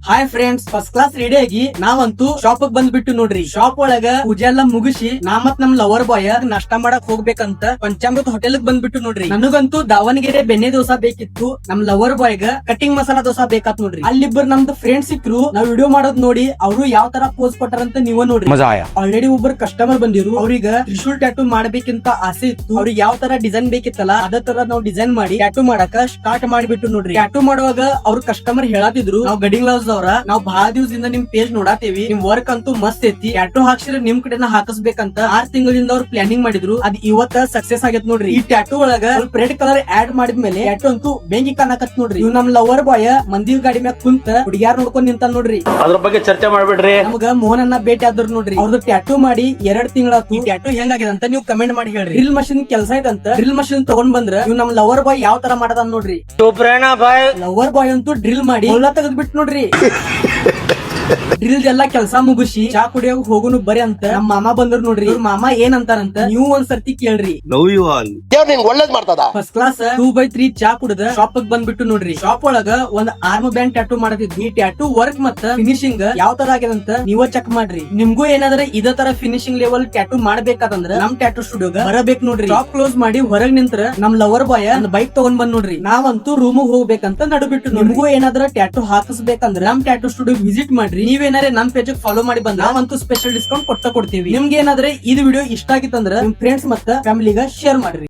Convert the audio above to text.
Hi friends, first class ready ಆಗಿ ನಾವಂತೂ shop ಬಂದ್ಬಿಟ್ಟು ನೋಡ್ರಿ. ಶಾಪ್ ಒಳಗ ಪೂಜೆ ಎಲ್ಲ ಮುಗಿಸಿ ನಾ ಮತ್ ನಮ್ ಲವರ್ ಬಾಯ್ ನಾಷ್ಟಾ ಮಾಡಕ್ ಹೋಗ್ಬೇಕಂತ ಪಂಚಾಮೃತ ಹೋಟೆಲ್ ಬಂದ್ಬಿಟ್ಟು ನೋಡ್ರಿ. ನನಗಂತೂ ದಾವಣಗೆರೆ ಬೆಣ್ಣೆ ದೋಸಾ ಬೇಕಿತ್ತು, ನಮ್ ಲವರ್ ಬಾಯ್ಗ ಕಟಿಂಗ್ ಮಸಾಲಾ ದೋಸಾ ಬೇಕಾತ್ ನೋಡ್ರಿ. ಅಲ್ಲಿಬ್ಬರು ನಮ್ದು ಫ್ರೆಂಡ್ಸ್ ಸಿಕ್ರು. ನಾವ್ ವಿಡಿಯೋ ಮಾಡೋದ್ ನೋಡಿ ಅವ್ರು ಯಾವ ತರ ಪೋಸ್ ಕೊಟ್ಟಾರಂತ ನೀವ ನೋಡ್ರಿ. ಆಲ್ರೆಡಿ ಒಬ್ಬರು ಕಸ್ಟಮರ್ ಬಂದಿರು. ಅವ್ರಿಗೆ ತ್ರಿಶೂಲ್ ಟ್ಯಾಟೂ ಮಾಡ್ಬೇಕಂತ ಆಸೆ ಇತ್ತು. ಅವ್ರಿಗೆ ಯಾವ ತರ ಡಿಸೈನ್ ಬೇಕಿತ್ತಲ್ಲ ಅದೇ ತರ ನಾವು ಡಿಸೈನ್ ಮಾಡಿ ಟ್ಯಾಟೂ ಮಾಡಕ ಸ್ಟಾರ್ಟ್ ಮಾಡಿಬಿಟ್ಟು ನೋಡ್ರಿ. ಟ್ಯಾಟೂ ಮಾಡುವಾಗ ಅವ್ರ ಕಸ್ಟಮರ್ ಹೇಳತ್ತಿದ್ರು, ನಾವ್ ಗಡಿಂಗ್ ಲವ್ಸ್ ಅವ್ರ ನಾವ್ ಬಹಳ ದಿವಸದಿಂದ ನಿಮ್ ಪೇಜ್ ನೋಡಾತೇವಿ, ನಿಮ್ ವರ್ಕ್ ಅಂತೂ ಮಸ್ತ್ ಐತಿ, ಟ್ಯಾಟೂ ಹಾಕ್ಸಿದ್ರೆ ನಿಮ್ ಕಡೆನ ಹಾಕಿಸ್ಬೇಕಂತ 6 ತಿಂಗಳಿಂದ ಅವ್ರು ಪ್ಲಾನಿಂಗ್ ಮಾಡಿದ್ರು. ಅದ್ ಇವತ್ತ ಸಕ್ಸೆಸ್ ಆಗೈತ್ ನೋಡ್ರಿ. ಈ ಟ್ಯಾಟೂ ಒಳಗ ಸ್ವಲ್ಪ ರೆಡ್ ಕಲರ್ ಆಡ್ ಮಾಡಿದ್ಮೇಲೆ ಟ್ಯಾಟೂ ಅಂತೂ ಬೆಂಕಿ ಕಾಣಕತ್ ನೋಡ್ರಿ. ಇವ್ ನಮ್ ಲವರ್ ಬಾಯ್ ಮಂದಿ ಗಾಡಿ ಮ್ಯಾಗ ಕುಂತ ಹುಡುಗ್ಯಾರ್ ನೋಡ್ಕೊಂಡ್ ನಿಂತ ನೋಡ್ರಿ. ಅದ್ರ ಬಗ್ಗೆ ಚರ್ಚೆ ಮಾಡ್ಬಿಡ್ರಿ. ನಮಗ ಮೋಹನನ್ನ ಭೇಟಿ ಆದ್ರು ನೋಡ್ರಿ. ಅವ್ರದ್ದು ಟ್ಯಾಟೂ ಮಾಡಿ 2 ತಿಂಗಳಾತು. ಈ ಟ್ಯಾಟೂ ಹೆಂಗಾಗಿದೆ ಅಂತ ನೀವು ಕಮೆಂಟ್ ಮಾಡಿ ಹೇಳ್ರಿ. ಡ್ರಿಲ್ ಮಷಿನ್ ಕೆಲಸ ಐತಂತ ಡ್ರಿಲ್ ಮಷಿನ್ ತಗೊಂಡ್ ಬಂದ್ರ ಇವ್ ನಮ್ ಲವರ್ ಬಾಯ್ ಯಾವ ತರ ಮಾಡದ ನೋಡ್ರಿ. ಲವರ್ ಬಾಯ್ ಅಂತೂ ಡ್ರಿಲ್ ಮಾಡಿ ಹೊಲ ತೆಗೆದ್ ಬಿಟ್ಟು ನೋಡ್ರಿ. ಡ್ರಿಲ್ ಎಲ್ಲಾ ಕೆಲಸ ಮುಗಿಸಿ ಚಾ ಕುಡಿಯೋಗ ಹೋಗುನು ಬರೀ ಅಂತ ನಮ್ ಮಾಮ ಬಂದ್ರು ನೋಡ್ರಿ. ಇವ್ರ ಮಾಮ ಏನಂತಾರಂತ ನೀವು ಒಂದ್ಸರ್ತಿ ಕೇಳ್ರಿ. ಒಳ್ಳೇದ್ ಮಾಡ್ತದ. ಫಸ್ಟ್ ಕ್ಲಾಸ್ 2/3 ಚಾ ಕುಡದ ಶಾಪ್ ಬಂದ್ಬಿಟ್ಟು ನೋಡ್ರಿ. ಶಾಪ್ ಒಳಗ ಒಂದ್ ಆರ್ಮ್ ಬ್ಯಾಂಡ್ ಟ್ಯಾಟೂ ಮಾಡತಿದ್ವಿ. ಈ ಟ್ಯಾಟೂ ವರ್ಕ್ ಮತ್ತ ಫಿನಿಶಿಂಗ್ ಯಾವ ತರ ಆಗ್ಯದಂತ ನೀವ ಚೆಕ್ ಮಾಡ್ರಿ. ನಿಮ್ಗೂ ಏನಾದ್ರೆ ಇದೇ ತರ ಫಿನಿಶಿಂಗ್ ಲೆವೆಲ್ ಟ್ಯಾಟೂ ಮಾಡ್ಬೇಕಾದಂದ್ರ ನಮ್ ಟ್ಯಾಟೂ ಸ್ಟುಡಿಯೋಗ ಬರಬೇಕು ನೋಡ್ರಿ. ಶಾಪ್ ಕ್ಲೋಸ್ ಮಾಡಿ ಹೊರಗ್ ನಿಂತ್ರ ನಮ್ ಲವರ್ ಬಾಯ್ ಒಂದ್ ಬೈಕ್ ತಗೊಂಡ್ ಬಂದ್ ನೋಡ್ರಿ. ನಾವಂತೂ ರೂಮ್ ಹೋಗ್ಬೇಕಂತ ನಡುಬಿಟ್ಟು. ನಿಮ್ಗೂ ಏನಾದ್ರ ಟ್ಯಾಟೂ ಹಾಕಿಸ್ಬೇಕಂದ್ರ ನಮ್ ಟ್ಯಾಟೂ ಸ್ಟುಡಿಯೋ ವಿಸಿಟ್ ಮಾಡ್ರಿ. ನೀವೇನಾದ್ರೆ ನಮ್ ಪೇಜ್ ಫಾಲೋ ಮಾಡಿ ಬಂದ ನಾವಂತೂ ಸ್ಪೆಷಲ್ ಡಿಸ್ಕೌಂಟ್ ಕೊಡ್ತೀವಿ. ನಿಮ್ಗೆ ಏನಾದ್ರೆ ಇದು ವಿಡಿಯೋ ಇಷ್ಟ ಆಗಿತ್ತಂದ್ರ ನಿಮ್ ಫ್ರೆಂಡ್ಸ್ ಮತ್ತ ಫ್ಯಾಮಿಲಿಗ ಶೇರ್ ಮಾಡ್ರಿ.